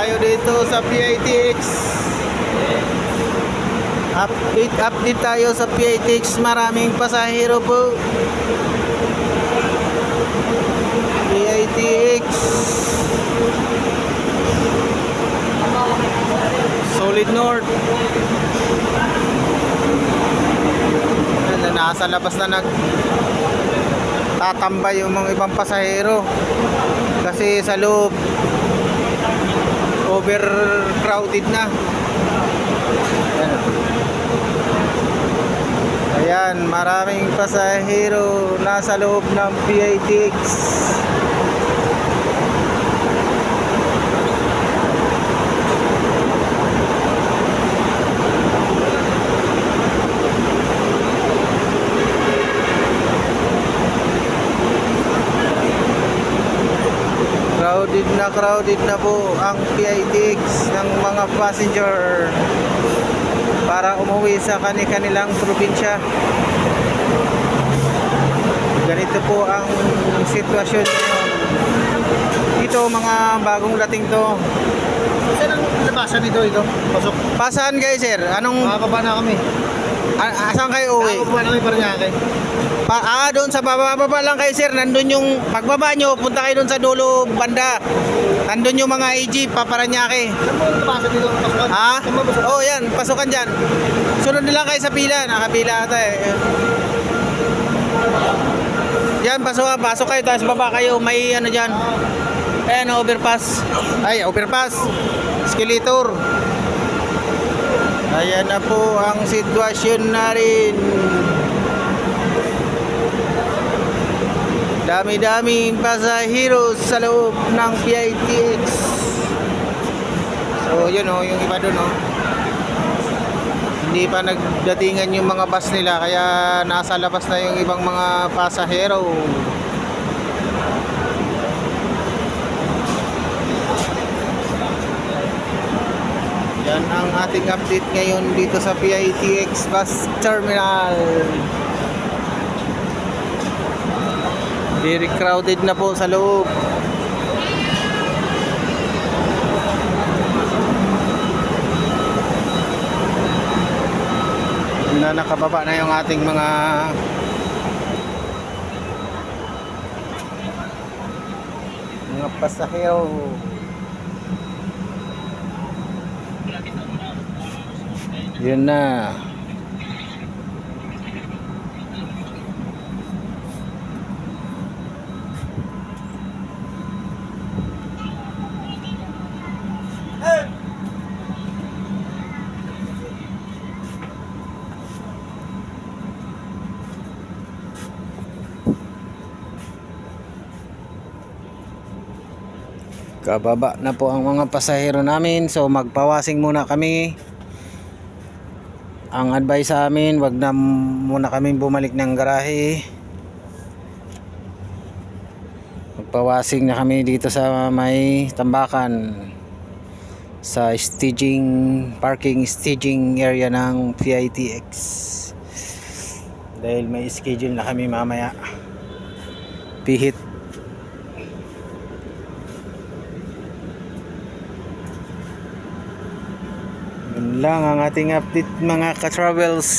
tayo dito sa PITX. Update tayo sa PITX. Maraming pasahero po. PITX Solid North. Nasa labas na tatambay yung mga ibang pasahero kasi sa loob overcrowded na. Ayan, maraming pasahero nasa loob ng PITX. Crowded na po ang PITX ng mga passenger para umuwi sa kanilang probinsya. Ganito po ang sitwasyon ngayon. Ito mga bagong dating to. Saan ang labasan nito? Pasok. Pasaan kayo, sir? Anong Makakaba na kami. Saan kayo uwi? Makakaba na kami Paranaque. Doon sa baba lang kayo, sir. Nandun yung pagbaba nyo, punta kayo doon sa dulo banda. Nandun yung mga AG, Paranaque. Saan mo ang labasan dito? Pasukan? Ha? Saan mo pasukan? Oh, yan, pasukan dyan. Sunod na lang kayo sa pila, nakapila ata eh. Yan, pasok kayo, tapos baba kayo, may ano dyan. Ayan, overpass. Overpass. Escalator. Ayan na po ang sitwasyon na rin. Dami-daming pasahero sa loob ng PITX. So yun o, yung iba dun o. Hindi pa nagdatingan yung mga bus nila, kaya nasa labas na yung ibang mga pasahero. Yan ang ating update ngayon dito sa PITX Bus Terminal. Very crowded na po sa loob. Nakababa na yung ating mga pasahero. Yun na. Kababa na po ang mga pasahero namin, so magpawasing muna kami. Ang advice sa amin, wag na muna kami bumalik ng garahe. Magpawasing na kami dito sa may tambakan, sa parking staging area ng PITX, dahil may schedule na kami mamaya. Pihit. Yun lang ang ating update mga ka-travels.